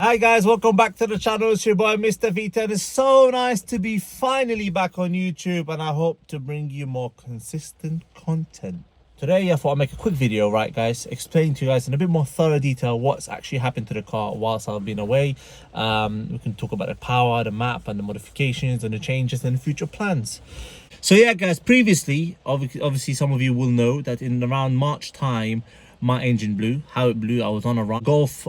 Hi guys, welcome back to the channel. It's your boy Mr. V10. It's so nice to be finally back on YouTube, and I hope to bring you more consistent content. Today I thought I'd make a quick video, right guys, explain to you guys in a bit more thorough detail what's actually happened to the car whilst I've been away. We can talk about the power, the map and the modifications and the changes and the future plans. So yeah guys, previously, obviously some of you will know that in around March time, my engine blew. How it blew, I was on a run. Golf,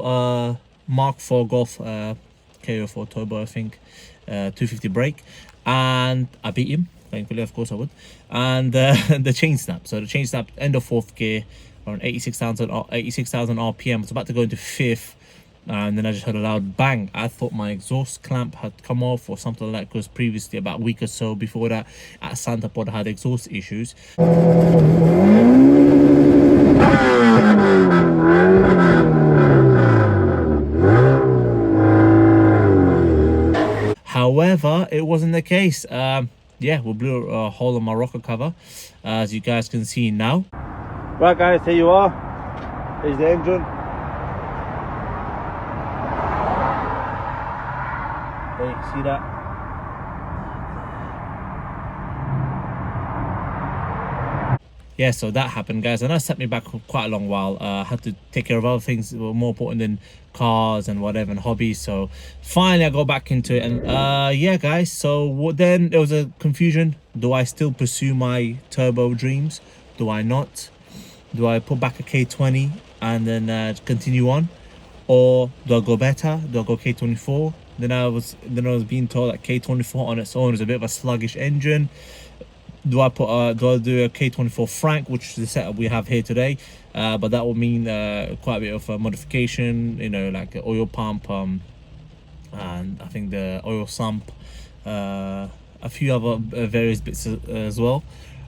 Mark 4 Golf K24 turbo, I think, 250 brake, and I beat him. Thankfully, of course I would. And the chain snap. So the chain snap, end of fourth gear, around 86,000 RPM. It's about to go into fifth, and then I just heard a loud bang. I thought my exhaust clamp had come off or something like that, because previously, about a week or so before that, at Santa Pod, I had exhaust issues. However, it wasn't the case. Yeah, we blew a hole in my rocker cover, as you guys can see now. Right guys, here you are. Here's the engine. There you can see that. Yeah, so that happened guys, and that set me back for quite a long while. I had to take care of other things that were more important than cars and whatever and hobbies. So finally I got back into it, and yeah guys, so then there was a confusion. Do I still pursue my turbo dreams? Do I not? Do I put back a K20 and then continue on, or do I go better? Do I go K24? Then I was being told that K24 on its own is a bit of a sluggish engine. Do I do a K24 Frank, which is the setup we have here today, but that will mean quite a bit of modification, you know, like an oil pump, and I think the oil sump, a few other various bits as well.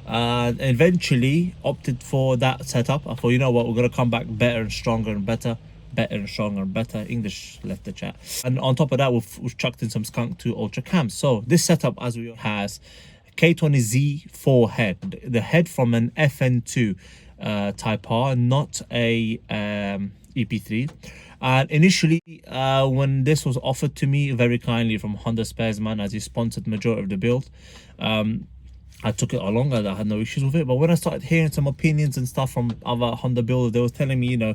And eventually opted for that setup. I thought, you know what, we're gonna come back better and stronger and better. English left the chat. And on top of that, we've chucked in some Skunk 2 Ultra cams. So this setup, as we has K20Z4 head, the head from an FN2 Type R, not a EP3. And initially, when this was offered to me very kindly from Honda Sparesman, as he sponsored majority of the build, I took it along. I had no issues with it. But when I started hearing some opinions and stuff from other Honda builders, they was telling me, you know,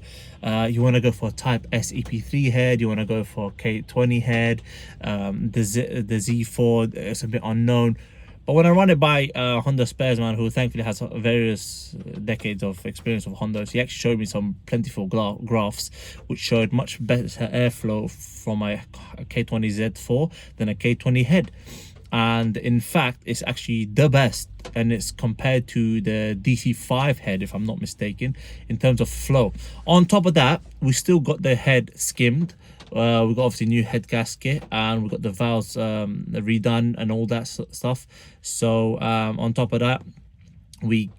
you want to go for a Type S EP3 head, you want to go for a K20 head, the Z4 is a bit unknown. But when I run it by Honda Sparesman, who thankfully has various decades of experience with Hondas, he actually showed me some plentiful graphs which showed much better airflow from a K20 Z4 than a K20 head. And in fact, it's actually the best, and it's compared to the DC5 head, if I'm not mistaken, in terms of flow. On top of that, we still got the head skimmed. We got obviously new head gasket, and we got the valves redone and all that stuff. So on top of that, we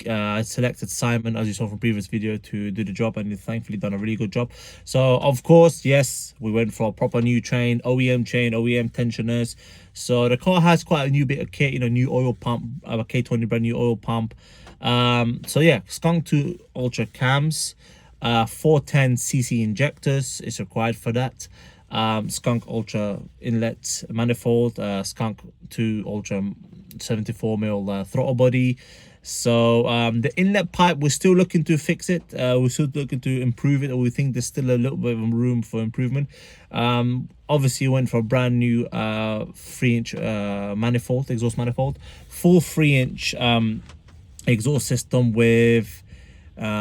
selected Simon, as you saw from previous video, to do the job, and he's thankfully done a really good job. So of course, yes, we went for a proper new chain, OEM tensioners. So the car has quite a new bit of kit, you know, new oil pump, a K20 brand new oil pump. So yeah, Skunk 2 Ultra cams, 410cc injectors is required for that. Skunk Ultra inlet manifold, Skunk 2 Ultra 74mm throttle body. So the inlet pipe, we're still looking to fix it. We're still looking to improve it, or we think there's still a little bit of room for improvement. Obviously went for a brand new 3-inch manifold, exhaust manifold, full 3-inch exhaust system with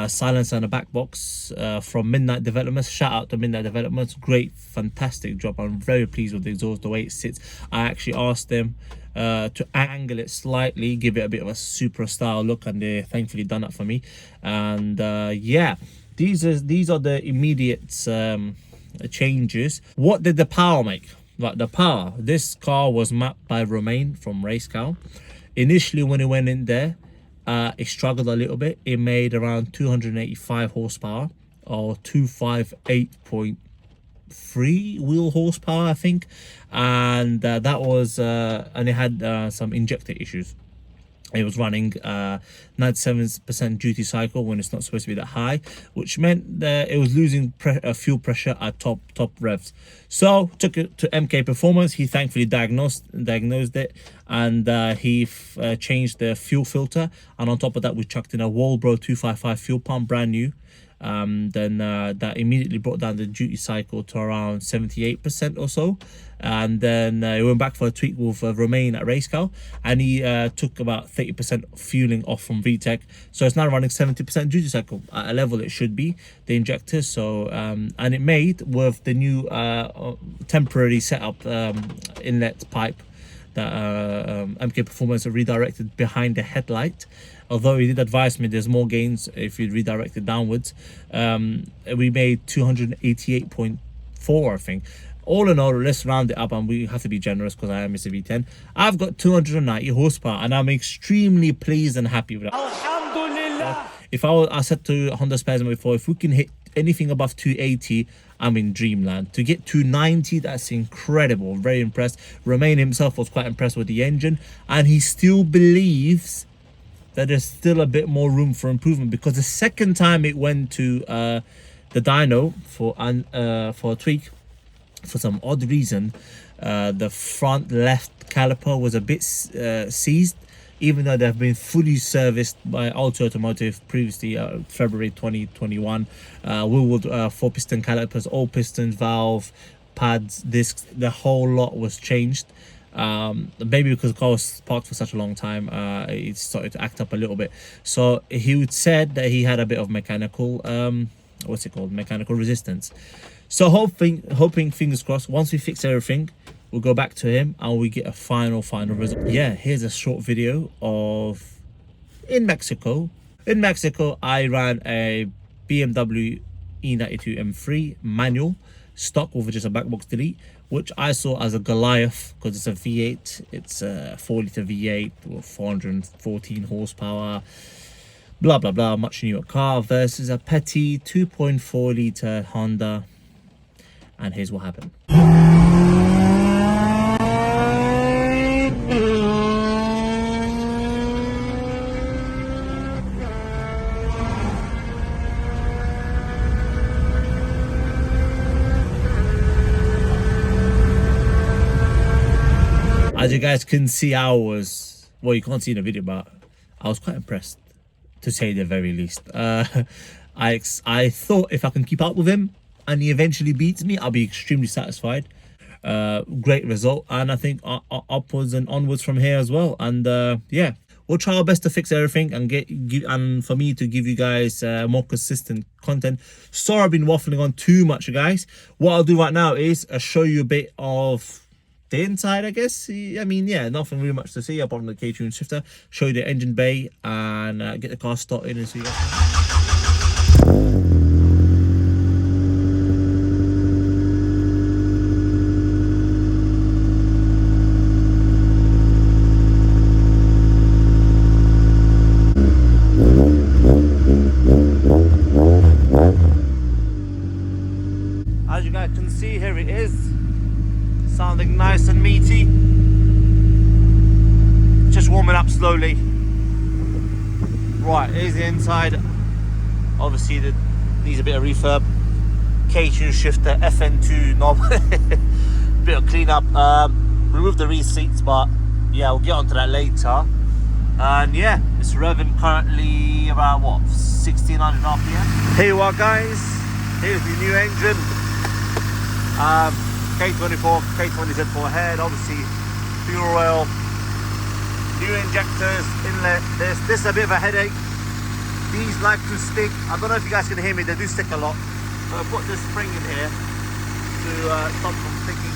silencer and a back box from Midnight Developments. Shout out to Midnight Developments, great, fantastic job. I'm very pleased with the exhaust, the way it sits. I actually asked them to angle it slightly, give it a bit of a Supra style look, and they thankfully done that for me. And yeah, these are the immediate changes. What did the power make? Like the power, this car was mapped by Romain from Racecal. Initially when it went in there, it struggled a little bit. It made around 285 horsepower, or 258.3 wheel horsepower, I think. And that was and it had some injector issues. It was running 97% duty cycle when it's not supposed to be that high, which meant that it was losing fuel pressure at top revs. So took it to MK Performance. He thankfully diagnosed it, and he changed the fuel filter. And on top of that, we chucked in a Walbro 255 fuel pump, brand new. Then that immediately brought down the duty cycle to around 78% or so. And then he went back for a tweak with Romain at Racecal, and he took about 30% fueling off from VTEC, so it's now running 70% duty cycle at a level it should be, the injector. So and it made with the new temporary setup inlet pipe that MK Performance redirected behind the headlight. Although he did advise me there's more gains if you redirect it downwards. We made 288.4, I think. All in all, let's round it up, and we have to be generous because I am a V10. I've got 290 horsepower, and I'm extremely pleased and happy with that. Alhamdulillah. If I said to Honda Spares before, if we can hit anything above 280, I'm in dreamland. To get 290, that's incredible. Very impressed. Romain himself was quite impressed with the engine, and he still believes that there's still a bit more room for improvement, because the second time it went to the dyno for a tweak, for some odd reason, the front left caliper was a bit seized, even though they've been fully serviced by Auto Automotive previously, February 2021. Wheelwood 4-piston calipers, all pistons, valve, pads, discs, the whole lot was changed. Maybe because the car was parked for such a long time, it started to act up a little bit. So he would said that he had a bit of mechanical mechanical resistance. So hoping fingers crossed, once we fix everything, we'll go back to him and we get a final result. Yeah, here's a short video of in Mexico. In Mexico, I ran a BMW E92 M3 manual stock with just a back box delete, which I saw as a Goliath because it's a V8. It's a 4-litre V8 with 414 horsepower. Blah blah blah, much newer car versus a petty 2.4-litre Honda. And here's what happened. As you guys can see, I was, well, you can't see in the video, but I was quite impressed, to say the very least. I thought if I can keep up with him and he eventually beats me, I'll be extremely satisfied. Great result, and I think upwards and onwards from here as well. And yeah, we'll try our best to fix everything and and for me to give you guys more consistent content. Sorry I've been waffling on too much, guys. What I'll do right now is show you a bit of the inside, I guess. I mean, yeah, nothing really much to see apart from the K24 shifter. Show you the engine bay and get the car started and see you guys. As you guys can see, here it is, sounding nice and meaty. Just warming up slowly. Right, here's the inside. Obviously it needs a bit of refurb. K2 shifter, FN2 knob, bit of cleanup. Remove the rear seats, but yeah, we'll get onto that later. And yeah, it's revving currently about what, 1600 RPM. Here you are, guys. Here's the new engine. K24, K20Z4 head, obviously fuel oil, new injectors, inlet. This is a bit of a headache. These like to stick. I don't know if you guys can hear me, they do stick a lot. So I put this spring in here to stop from sticking.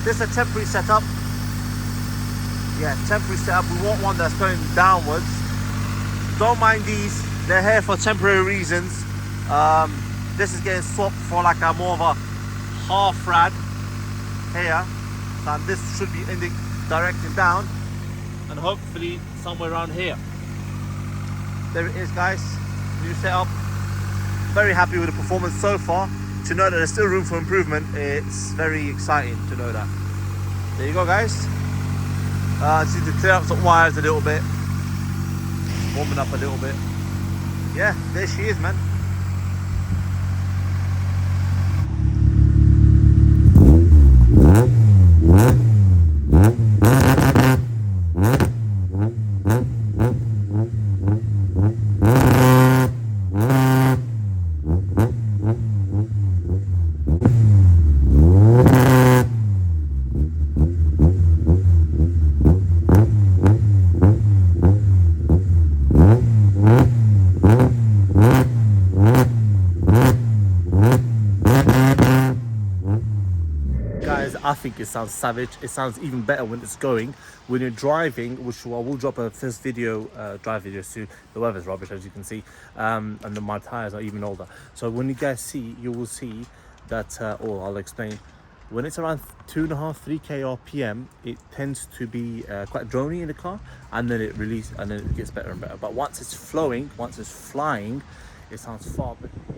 This is a temporary setup. Yeah, temporary setup. We want one that's going downwards. Don't mind these, they're here for temporary reasons. This is getting swapped for like a more of a half rad here, and this should be directing down and hopefully somewhere around here. There it is, guys, new setup. Very happy with the performance so far. To know that there's still room for improvement, it's very exciting to know that. There you go, guys. I just need to clear up some wires a little bit. warming up a little bit. Yeah, there she is, man. Guys, I think it sounds savage. It sounds even better when it's going. When you're driving, which I will drop a first video, drive video soon. The weather's rubbish, as you can see, and then my tires are even older. So when you guys see, you will see that, or I'll explain. When it's around 2.5, 3k RPM, it tends to be quite drony in the car, and then it gets better and better. But once it's flowing, once it's flying, it sounds far better.